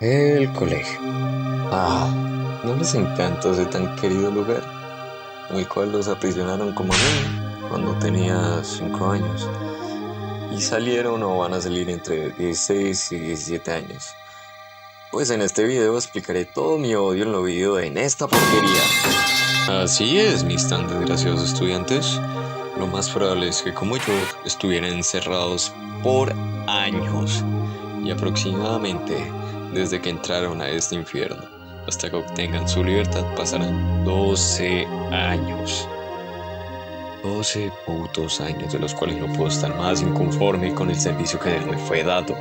El colegio. ¿No les encanta ese tan querido lugar? En el cual los aprisionaron como a mí cuando tenía 5 años. Y salieron o van a salir entre 16 y 17 años. Pues en este video explicaré todo mi odio en lo video en esta porquería. Así es, mis tan desgraciados estudiantes. Lo más probable es que como yo estuvieran encerrados por años. Y aproximadamente desde que entraron a este infierno hasta que obtengan su libertad pasarán 12 años. 12 putos años, de los cuales no puedo estar más inconforme con el servicio que me fue dado,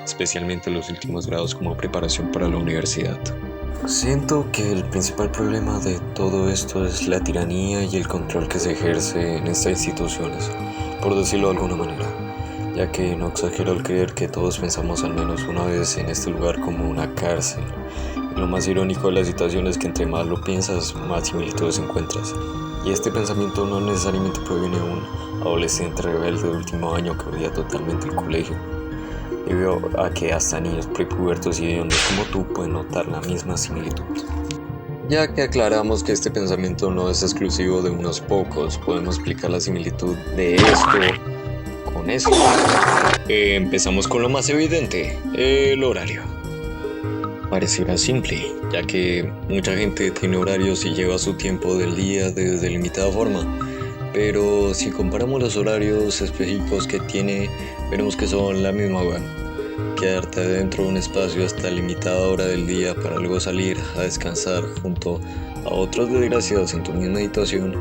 especialmente en los últimos grados como preparación para la universidad. Siento que el principal problema de todo esto es la tiranía y el control que se ejerce en estas instituciones, por decirlo de alguna manera, ya que no exagero al creer que todos pensamos al menos una vez en este lugar como una cárcel. Y lo más irónico de la situación es que entre más lo piensas, más similitudes encuentras. Y este pensamiento no necesariamente proviene de un adolescente rebelde de último año que odia totalmente el colegio, debido a que hasta niños prepubertos y hediondos como tú pueden notar la misma similitud. Ya que aclaramos que este pensamiento no es exclusivo de unos pocos, podemos explicar la similitud de esto con esto. Empezamos con lo más evidente, el horario. Pareciera simple, ya que mucha gente tiene horarios y lleva su tiempo del día de delimitada forma, pero si comparamos los horarios específicos que tiene, veremos que son la misma wea. Quedarte dentro de un espacio hasta limitada hora del día para luego salir a descansar junto a otros desgraciados en tu misma situación,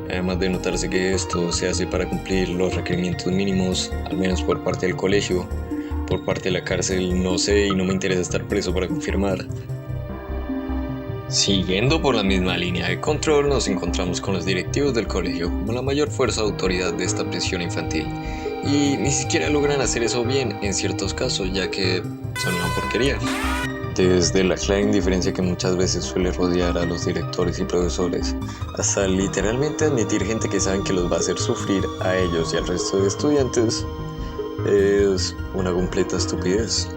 además de notarse que esto se hace para cumplir los requerimientos mínimos, al menos por parte del colegio. Por parte de la cárcel no sé y no me interesa estar preso para confirmar. Siguiendo por la misma línea de control, nos encontramos con los directivos del colegio como la mayor fuerza de autoridad de esta prisión infantil. Y ni siquiera logran hacer eso bien en ciertos casos, ya que son una porquería. Desde la clara indiferencia que muchas veces suele rodear a los directores y profesores, hasta literalmente admitir gente que saben que los va a hacer sufrir a ellos y al resto de estudiantes, es una completa estupidez.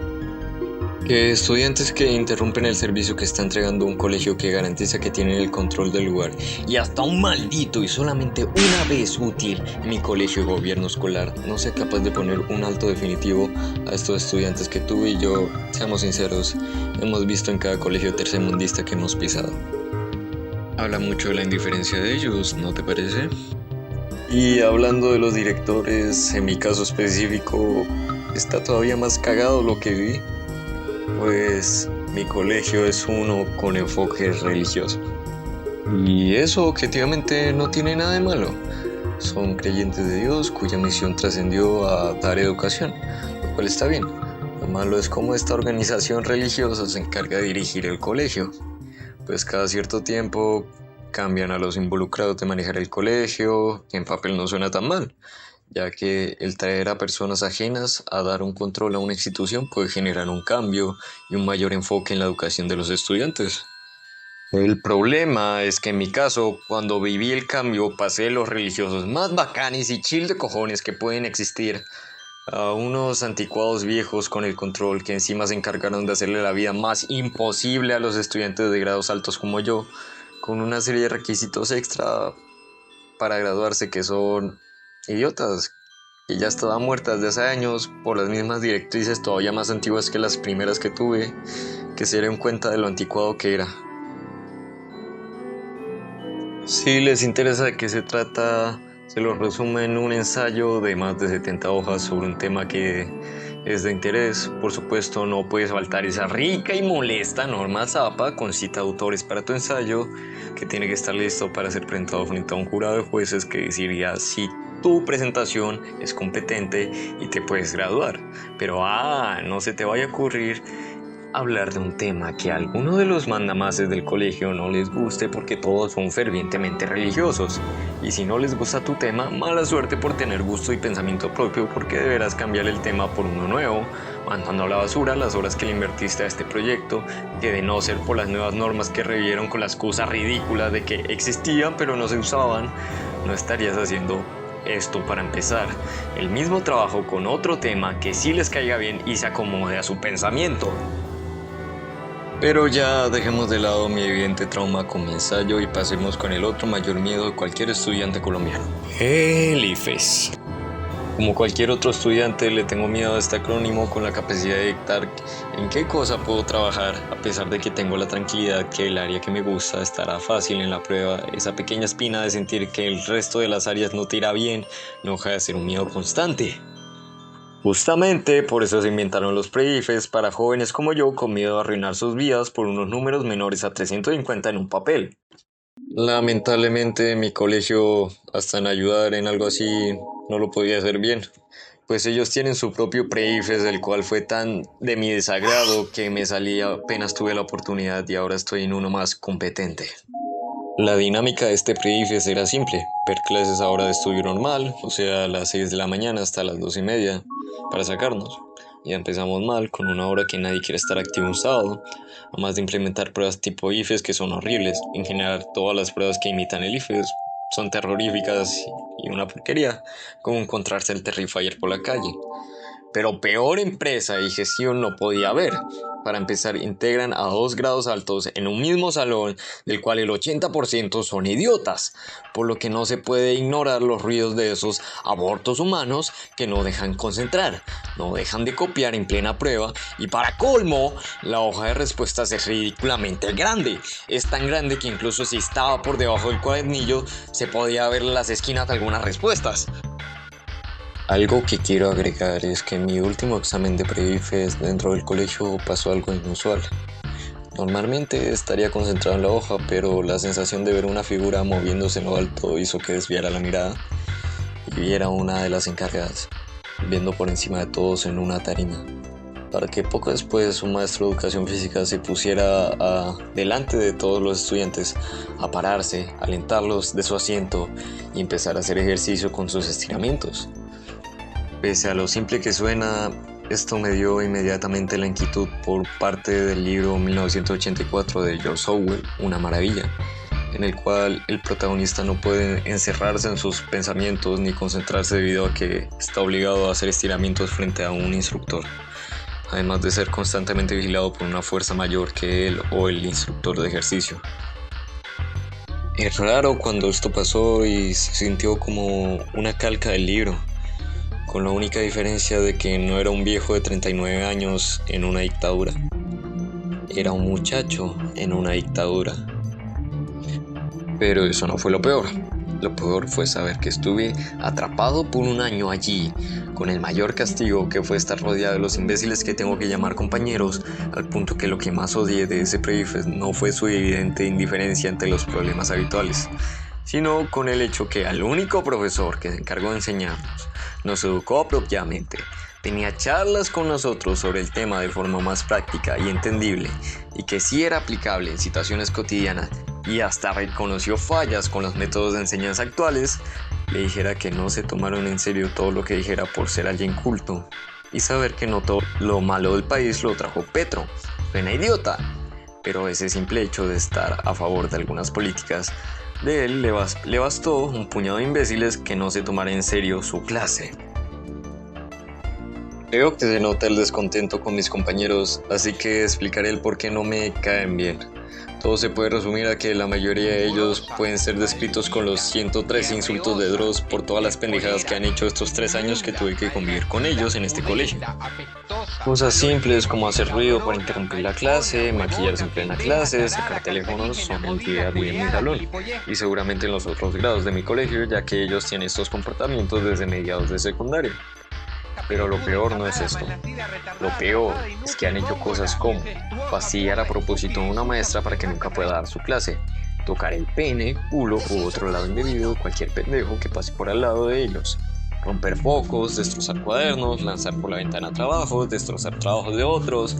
Que estudiantes que interrumpen el servicio que está entregando un colegio que garantiza que tienen el control del lugar, y hasta un maldito y solamente una vez útil en mi colegio de gobierno escolar no sea capaz de poner un alto definitivo a estos estudiantes que tú y yo, seamos sinceros, hemos visto en cada colegio tercermundista que hemos pisado. Habla mucho de la indiferencia de ellos, ¿no te parece? Y hablando de los directores, en mi caso específico, está todavía más cagado lo que vi, pues mi colegio es uno con enfoque religioso. Y eso objetivamente no tiene nada de malo. Son creyentes de Dios cuya misión trascendió a dar educación, lo cual está bien. Lo malo es cómo esta organización religiosa se encarga de dirigir el colegio, pues cada cierto tiempo cambian a los involucrados de manejar el colegio, que en papel no suena tan mal, ya que el traer a personas ajenas a dar un control a una institución puede generar un cambio y un mayor enfoque en la educación de los estudiantes. El problema es que en mi caso, cuando viví el cambio, pasé de los religiosos más bacanes y chill de cojones que pueden existir a unos anticuados viejos con el control que encima se encargaron de hacerle la vida más imposible a los estudiantes de grados altos como yo, con una serie de requisitos extra para graduarse que son idiotas, que ya estaban muertas de hace años por las mismas directrices todavía más antiguas que las primeras que tuve, que se dieron cuenta de lo anticuado que era. Si les interesa de qué se trata, se lo resumo en un ensayo de más de 70 hojas sobre un tema que es de interés. Por supuesto, no puedes faltar esa rica y molesta norma zapa con cita de autores para tu ensayo, que tiene que estar listo para ser presentado frente a un jurado de jueces que decidirá si tu presentación es competente y te puedes graduar. Pero no se te vaya a ocurrir hablar de un tema que a alguno de los mandamases del colegio no les guste, porque todos son fervientemente religiosos. Y si no les gusta tu tema, mala suerte por tener gusto y pensamiento propio, porque deberás cambiar el tema por uno nuevo, mandando a la basura las horas que le invertiste a este proyecto, que de no ser por las nuevas normas que revivieron con la excusa ridícula de que existían pero no se usaban, no estarías haciendo esto para empezar. El mismo trabajo con otro tema que sí les caiga bien y se acomode a su pensamiento. Pero ya dejemos de lado mi evidente trauma con mi ensayo y pasemos con el otro mayor miedo de cualquier estudiante colombiano: el IFES. Como cualquier otro estudiante, le tengo miedo a este acrónimo con la capacidad de dictar en qué cosa puedo trabajar, a pesar de que tengo la tranquilidad que el área que me gusta estará fácil en la prueba. Esa pequeña espina de sentir que el resto de las áreas no te irá bien no deja de ser un miedo constante. Justamente por eso se inventaron los pre-IFES para jóvenes como yo con miedo a arruinar sus vidas por unos números menores a 350 en un papel. Lamentablemente mi colegio, hasta en ayudar en algo así, no lo podía hacer bien, pues ellos tienen su propio pre-IFES, del cual fue tan de mi desagrado que me salí apenas tuve la oportunidad y ahora estoy en uno más competente. La dinámica de este pre-IFES era simple: ver clases a hora de estudio normal, o sea, a las 6 de la mañana hasta las 2:30, para sacarnos. Ya empezamos mal, con una hora que nadie quiere estar activo un sábado, además de implementar pruebas tipo IFES que son horribles. En general, todas las pruebas que imitan el IFES son terroríficas y una porquería, como encontrarse el Terrifier por la calle. Pero peor empresa y gestión no podía haber. Para empezar, integran a 2 grados altos en un mismo salón, del cual el 80% son idiotas, por lo que no se puede ignorar los ruidos de esos abortos humanos que no dejan concentrar, no dejan de copiar en plena prueba, y para colmo, la hoja de respuestas es ridículamente grande. Es tan grande que incluso si estaba por debajo del cuadernillo, se podía ver en las esquinas algunas respuestas. Algo que quiero agregar es que en mi último examen de pre-IFES dentro del colegio pasó algo inusual. Normalmente estaría concentrado en la hoja, pero la sensación de ver una figura moviéndose en lo alto hizo que desviara la mirada y viera a una de las encargadas, viendo por encima de todos en una tarima, para que poco después un maestro de educación física se pusiera delante de todos los estudiantes a pararse, alentarlos de su asiento y empezar a hacer ejercicio con sus estiramientos. Pese a lo simple que suena, esto me dio inmediatamente la inquietud por parte del libro 1984 de George Orwell, Una maravilla, en el cual el protagonista no puede encerrarse en sus pensamientos ni concentrarse debido a que está obligado a hacer estiramientos frente a un instructor, además de ser constantemente vigilado por una fuerza mayor que él o el instructor de ejercicio. Es raro cuando esto pasó y se sintió como una calca del libro, con la única diferencia de que no era un viejo de 39 años en una dictadura, era un muchacho en una dictadura. Pero eso no fue lo peor. Lo peor fue saber que estuve atrapado por un año allí, con el mayor castigo, que fue estar rodeado de los imbéciles que tengo que llamar compañeros, al punto que lo que más odié de ese pre-IFES no fue su evidente indiferencia ante los problemas habituales, sino con el hecho que al único profesor que se encargó de enseñarnos nos educó apropiadamente, tenía charlas con nosotros sobre el tema de forma más práctica y entendible, y que sí era aplicable en situaciones cotidianas, y hasta reconoció fallas con los métodos de enseñanza actuales, le dijera que no se tomaron en serio todo lo que dijera por ser alguien culto, y saber que no todo lo malo del país lo trajo Petro. Suena idiota, pero ese simple hecho de estar a favor de algunas políticas de él le bastó un puñado de imbéciles que no se tomara en serio su clase. Creo que se nota el descontento con mis compañeros, así que explicaré el por qué no me caen bien. Todo se puede resumir a que la mayoría de ellos pueden ser descritos con los 103 insultos de Dross por todas las pendejadas que han hecho estos 3 años que tuve que convivir con ellos en este colegio. Cosas simples como hacer ruido para interrumpir la clase, maquillarse en plena clase, sacar teléfonos son entidades muy en mi salón, y seguramente en los otros grados de mi colegio, ya que ellos tienen estos comportamientos desde mediados de secundaria. Pero lo peor no es esto. Lo peor es que han hecho cosas como fastidiar a propósito a una maestra para que nunca pueda dar su clase, tocar el pene, culo u otro lado indebido de cualquier pendejo que pase por al lado de ellos, romper focos, destrozar cuadernos, lanzar por la ventana trabajos, destrozar trabajos de otros,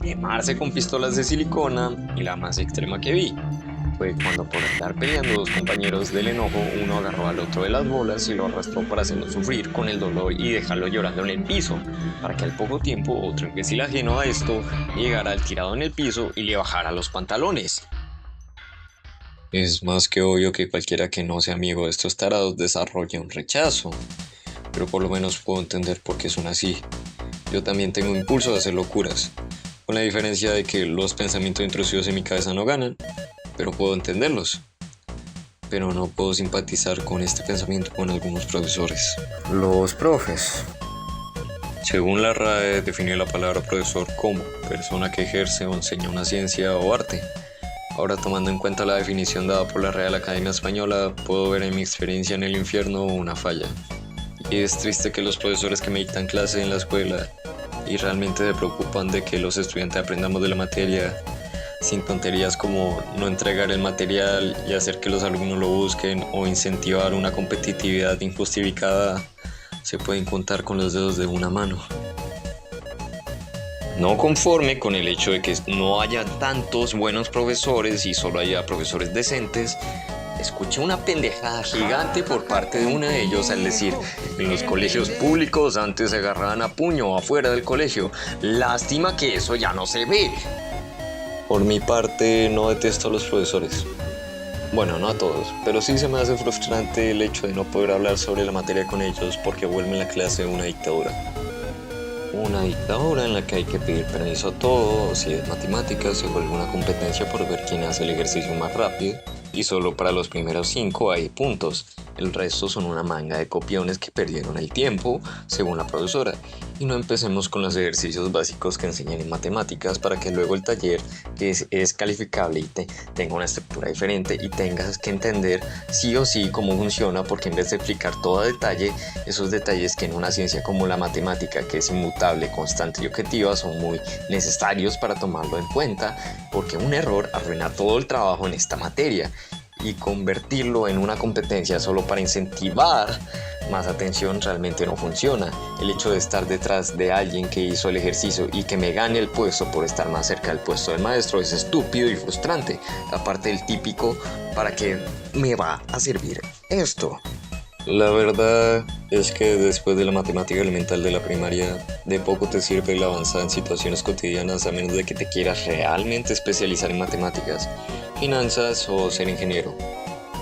quemarse con pistolas de silicona, y la más extrema que vi fue cuando, por estar peleando dos compañeros del enojo, uno agarró al otro de las bolas y lo arrastró para hacerlo sufrir con el dolor y dejarlo llorando en el piso, para que al poco tiempo otro imbécil ajeno a esto llegara al tirado en el piso y le bajara los pantalones. Es más que obvio que cualquiera que no sea amigo de estos tarados desarrolle un rechazo, pero por lo menos puedo entender por qué son así. Yo también tengo impulso de hacer locuras, con la diferencia de que los pensamientos intrusivos en mi cabeza no ganan, pero puedo entenderlos. Pero no puedo simpatizar con este pensamiento con algunos profesores. Los profes. Según la RAE, define la palabra profesor como persona que ejerce o enseña una ciencia o arte. Ahora, tomando en cuenta la definición dada por la Real Academia Española, puedo ver en mi experiencia en el infierno una falla. Y es triste que los profesores que me dictan clase en la escuela y realmente se preocupan de que los estudiantes aprendamos de la materia, sin tonterías como no entregar el material y hacer que los alumnos lo busquen o incentivar una competitividad injustificada, se pueden contar con los dedos de una mano. No conforme con el hecho de que no haya tantos buenos profesores y solo haya profesores decentes, escuché una pendejada gigante por parte de uno de ellos al decir: en los colegios públicos antes se agarraban a puño afuera del colegio. Lástima que eso ya no se ve. Por mi parte, no detesto a los profesores. Bueno, no a todos, pero sí se me hace frustrante el hecho de no poder hablar sobre la materia con ellos porque vuelven la clase una dictadura. Una dictadura en la que hay que pedir permiso a todos, si es matemáticas se vuelve una competencia por ver quién hace el ejercicio más rápido y solo para los primeros 5 hay puntos. El resto son una manga de copiones que perdieron el tiempo, según la profesora. Y no empecemos con los ejercicios básicos que enseñan en matemáticas para que luego el taller, que es calificable y tenga una estructura diferente y tengas que entender sí o sí cómo funciona, porque en vez de explicar todo a detalle, esos detalles que en una ciencia como la matemática, que es inmutable, constante y objetiva, son muy necesarios para tomarlo en cuenta, porque un error arruina todo el trabajo en esta materia. Y convertirlo en una competencia solo para incentivar más atención realmente no funciona. El hecho de estar detrás de alguien que hizo el ejercicio y que me gane el puesto por estar más cerca del puesto del maestro es estúpido y frustrante. Aparte del típico: ¿para qué me va a servir esto? La verdad es que después de la matemática elemental de la primaria, de poco te sirve la avanzada en situaciones cotidianas a menos de que te quieras realmente especializar en matemáticas, finanzas o ser ingeniero.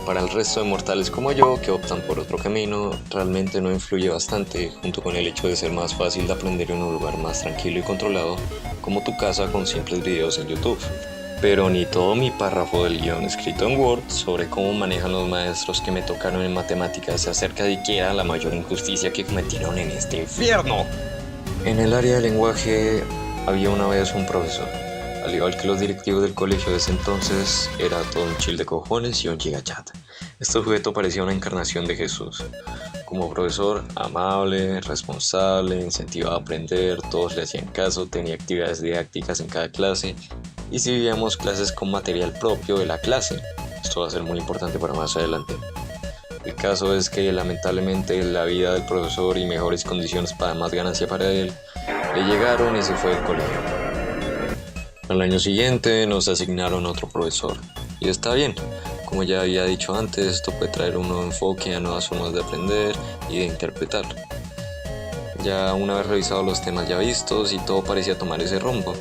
Para el resto de mortales como yo, que optan por otro camino, realmente no influye bastante, junto con el hecho de ser más fácil de aprender en un lugar más tranquilo y controlado, como tu casa con simples videos en YouTube. Pero ni todo mi párrafo del guión escrito en Word sobre cómo manejan los maestros que me tocaron en matemáticas se acerca siquiera a la mayor injusticia que cometieron en este infierno. En el área de lenguaje había una vez un profesor. Al igual que los directivos del colegio de ese entonces, era todo un chill de cojones y un gigachat. Este sujeto parecía una encarnación de Jesús. Como profesor, amable, responsable, incentivaba a aprender, todos le hacían caso, tenía actividades didácticas en cada clase y si vivíamos clases con material propio de la clase. Esto va a ser muy importante para más adelante. El caso es que lamentablemente la vida del profesor y mejores condiciones para más ganancia para él le llegaron y se fue del colegio. Al año siguiente nos asignaron otro profesor, y está bien. Como ya había dicho antes, esto puede traer un nuevo enfoque a nuevas formas de aprender y de interpretar. Ya una vez revisados los temas ya vistos y todo parecía tomar ese rumbo.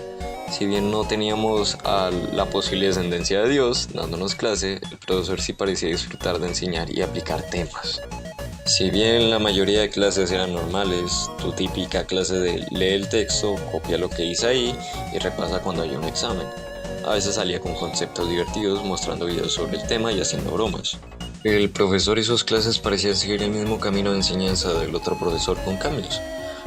Si bien no teníamos a la posible descendencia de Dios dándonos clase, el profesor sí parecía disfrutar de enseñar y aplicar temas. Si bien la mayoría de clases eran normales, tu típica clase de lee el texto, copia lo que dice ahí y repasa cuando haya un examen. A veces salía con conceptos divertidos, mostrando videos sobre el tema y haciendo bromas. El profesor y sus clases parecían seguir el mismo camino de enseñanza del otro profesor con cambios,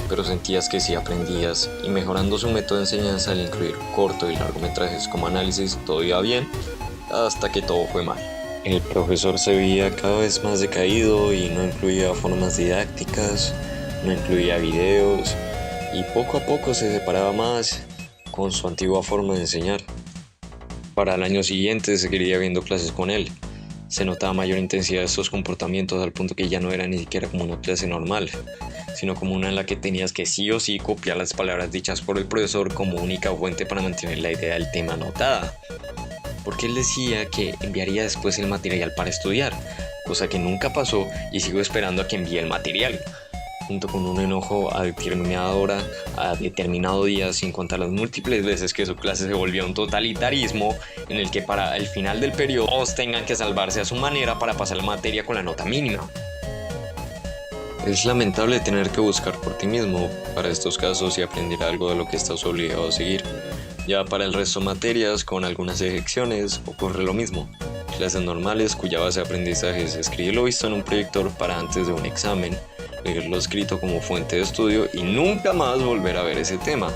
pero sentías que sí aprendías, y mejorando su método de enseñanza al incluir corto y largometrajes como análisis, todo iba bien, hasta que todo fue mal. El profesor se veía cada vez más decaído y no incluía formas didácticas, no incluía videos y poco a poco se separaba más con su antigua forma de enseñar. Para el año siguiente seguiría viendo clases con él. Se notaba mayor intensidad de estos comportamientos al punto que ya no era ni siquiera como una clase normal, sino como una en la que tenías que sí o sí copiar las palabras dichas por el profesor como única fuente para mantener la idea del tema anotada. Porque él decía que enviaría después el material para estudiar, cosa que nunca pasó y sigo esperando a que envíe el material, junto con un enojo a determinada hora, a determinado día, sin contar las múltiples veces que su clase se volvió un totalitarismo en el que para el final del periodo todos tengan que salvarse a su manera para pasar la materia con la nota mínima. Es lamentable tener que buscar por ti mismo para estos casos y aprender algo de lo que estás obligado a seguir. Ya para el resto de materias, con algunas excepciones, ocurre lo mismo. Clases normales cuya base de aprendizaje es escribir lo visto en un proyector para antes de un examen, leer lo escrito como fuente de estudio y nunca más volver a ver ese tema.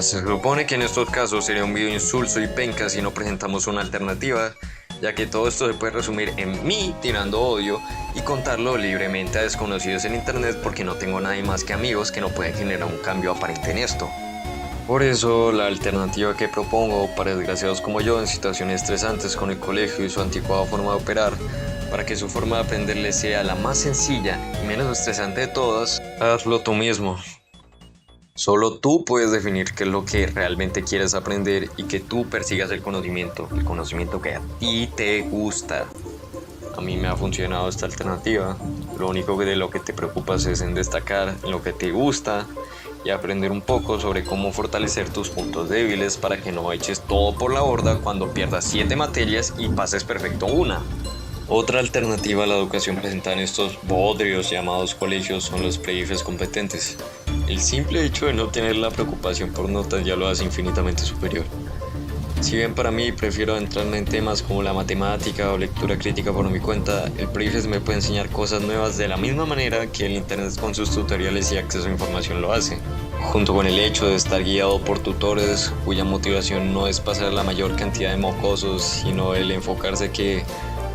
Se supone que en estos casos sería un video insulso y penca si no presentamos una alternativa, ya que todo esto se puede resumir en mí tirando odio y contarlo libremente a desconocidos en internet porque no tengo nadie más que amigos que no pueden generar un cambio aparente en esto. Por eso, la alternativa que propongo para desgraciados como yo en situaciones estresantes con el colegio y su anticuada forma de operar, para que su forma de aprender les sea la más sencilla y menos estresante de todas, hazlo tú mismo. Solo tú puedes definir qué es lo que realmente quieres aprender y que tú persigas el conocimiento que a ti te gusta. A mí me ha funcionado esta alternativa. Lo único de lo que te preocupas es en destacar en lo que te gusta y aprender un poco sobre cómo fortalecer tus puntos débiles para que no eches todo por la borda cuando pierdas 7 materias y pases perfecto una. Otra alternativa a la educación presentada en estos bodrios llamados colegios son los pre-IFES competentes. El simple hecho de no tener la preocupación por notas ya lo hace infinitamente superior. Si bien para mí prefiero adentrarme en temas como la matemática o lectura crítica por mi cuenta, el pre-IFES me puede enseñar cosas nuevas de la misma manera que el internet con sus tutoriales y acceso a información lo hace. Junto con el hecho de estar guiado por tutores cuya motivación no es pasar la mayor cantidad de mocosos, sino el enfocarse que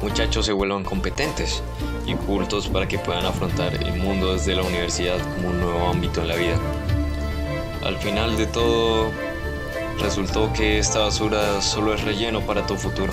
muchachos se vuelvan competentes y cultos para que puedan afrontar el mundo desde la universidad como un nuevo ámbito en la vida. Al final de todo, resultó que esta basura solo es relleno para tu futuro.